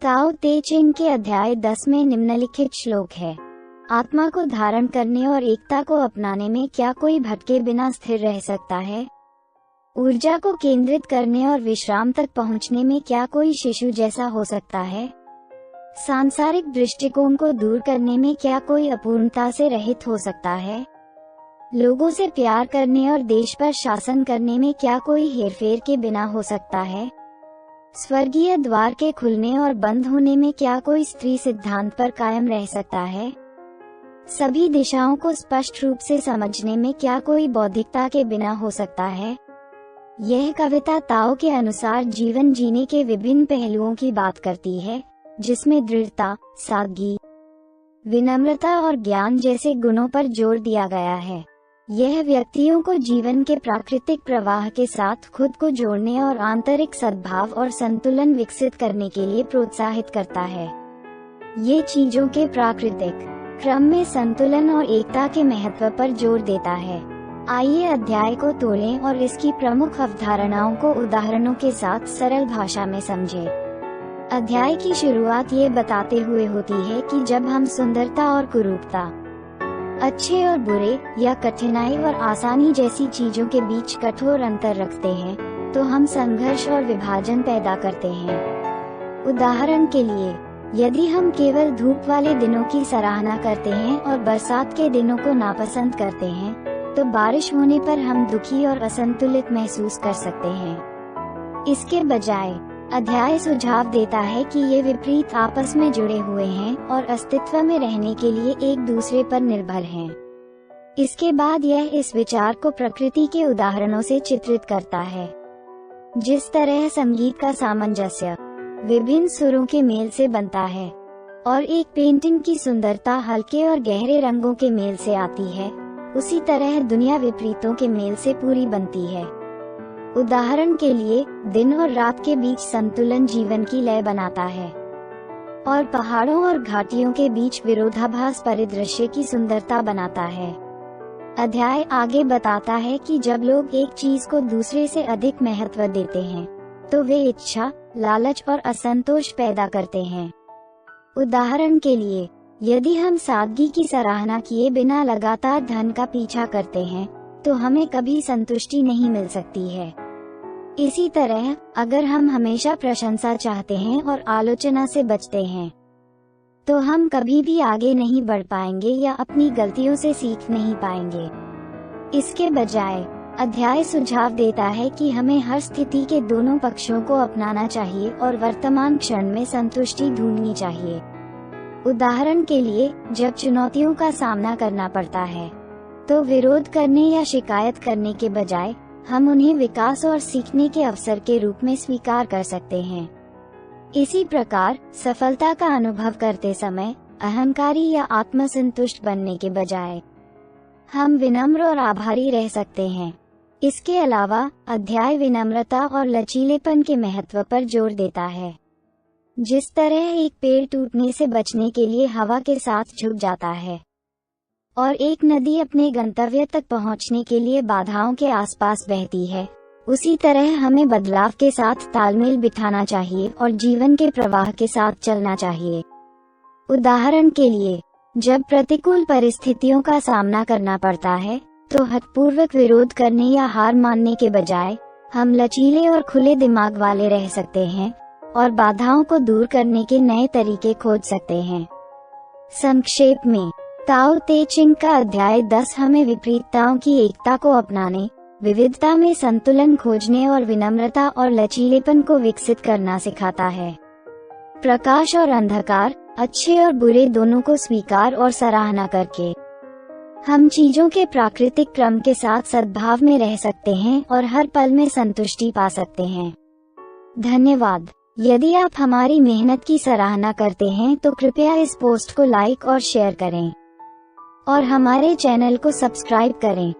ताओ ते चिंग के अध्याय 10 में निम्नलिखित श्लोक है। आत्मा को धारण करने और एकता को अपनाने में क्या कोई भटके बिना स्थिर रह सकता है? ऊर्जा को केंद्रित करने और विश्राम तक पहुंचने में क्या कोई शिशु जैसा हो सकता है? सांसारिक दृष्टिकोण को दूर करने में क्या कोई अपूर्णता से रहित हो सकता है? लोगों से प्यार करने और देश पर शासन करने में क्या कोई हेरफेर के बिना हो सकता है? स्वर्गीय द्वार के खुलने और बंद होने में क्या कोई स्त्री सिद्धांत पर कायम रह सकता है? सभी दिशाओं को स्पष्ट रूप से समझने में क्या कोई बौद्धिकता के बिना हो सकता है? यह कविता ताओ के अनुसार जीवन जीने के विभिन्न पहलुओं की बात करती है, जिसमें दृढ़ता, सादगी, विनम्रता और ज्ञान जैसे गुणों पर जोर दिया गया है। यह व्यक्तियों को जीवन के प्राकृतिक प्रवाह के साथ खुद को जोड़ने और आंतरिक सद्भाव और संतुलन विकसित करने के लिए प्रोत्साहित करता है। ये चीजों के प्राकृतिक क्रम में संतुलन और एकता के महत्व पर जोर देता है। आइए अध्याय को तोड़ें और इसकी प्रमुख अवधारणाओं को उदाहरणों के साथ सरल भाषा में समझें। अध्याय की शुरुआत ये बताते हुए होती है कि जब हम सुंदरता और कुरूपता, अच्छे और बुरे या कठिनाई और आसानी जैसी चीजों के बीच कठोर अंतर रखते हैं, तो हम संघर्ष और विभाजन पैदा करते हैं। उदाहरण के लिए, यदि हम केवल धूप वाले दिनों की सराहना करते हैं और बरसात के दिनों को नापसंद करते हैं, तो बारिश होने पर हम दुखी और असंतुलित महसूस कर सकते हैं। इसके बजाय अध्याय सुझाव देता है कि ये विपरीत आपस में जुड़े हुए हैं और अस्तित्व में रहने के लिए एक दूसरे पर निर्भर हैं। इसके बाद यह इस विचार को प्रकृति के उदाहरणों से चित्रित करता है। जिस तरह संगीत का सामंजस्य विभिन्न सुरों के मेल से बनता है और एक पेंटिंग की सुंदरता हल्के और गहरे रंगों के मेल से आती है, उसी तरह दुनिया विपरीतों के मेल से पूरी बनती है। उदाहरण के लिए, दिन और रात के बीच संतुलन जीवन की लय बनाता है, और पहाड़ों और घाटियों के बीच विरोधाभास परिदृश्य की सुंदरता बनाता है। अध्याय आगे बताता है कि जब लोग एक चीज को दूसरे से अधिक महत्व देते हैं, तो वे इच्छा, लालच और असंतोष पैदा करते हैं। उदाहरण के लिए, यदि हम सादगी की सराहना किए बिना लगातार धन का पीछा करते हैं, तो हमें कभी संतुष्टि नहीं मिल सकती है। इसी तरह, अगर हम हमेशा प्रशंसा चाहते हैं और आलोचना से बचते हैं, तो हम कभी भी आगे नहीं बढ़ पाएंगे या अपनी गलतियों से सीख नहीं पाएंगे। इसके बजाय अध्याय सुझाव देता है कि हमें हर स्थिति के दोनों पक्षों को अपनाना चाहिए और वर्तमान क्षण में संतुष्टि ढूंढनी चाहिए। उदाहरण के लिए, जब चुनौतियों का सामना करना पड़ता है, तो विरोध करने या शिकायत करने के बजाय हम उन्हें विकास और सीखने के अवसर के रूप में स्वीकार कर सकते हैं। इसी प्रकार, सफलता का अनुभव करते समय अहंकारी या आत्मसंतुष्ट बनने के बजाय हम विनम्र और आभारी रह सकते हैं। इसके अलावा, अध्याय विनम्रता और लचीलेपन के महत्व पर जोर देता है। जिस तरह एक पेड़ टूटने से बचने के लिए हवा के साथ झुक जाता है और एक नदी अपने गंतव्य तक पहुंचने के लिए बाधाओं के आसपास बहती है, उसी तरह हमें बदलाव के साथ तालमेल बिठाना चाहिए और जीवन के प्रवाह के साथ चलना चाहिए। उदाहरण के लिए, जब प्रतिकूल परिस्थितियों का सामना करना पड़ता है, तो हठपूर्वक विरोध करने या हार मानने के बजाय हम लचीले और खुले दिमाग वाले रह सकते हैं और बाधाओं को दूर करने के नए तरीके खोज सकते हैं। संक्षेप में, ताओ ते चिंग का अध्याय 10 हमें विपरीतताओं की एकता को अपनाने, विविधता में संतुलन खोजने और विनम्रता और लचीलेपन को विकसित करना सिखाता है। प्रकाश और अंधकार, अच्छे और बुरे दोनों को स्वीकार और सराहना करके हम चीजों के प्राकृतिक क्रम के साथ सद्भाव में रह सकते हैं और हर पल में संतुष्टि पा सकते हैं। धन्यवाद। यदि आप हमारी मेहनत की सराहना करते हैं तो कृपया इस पोस्ट को लाइक और शेयर करें और हमारे चैनल को सब्सक्राइब करें।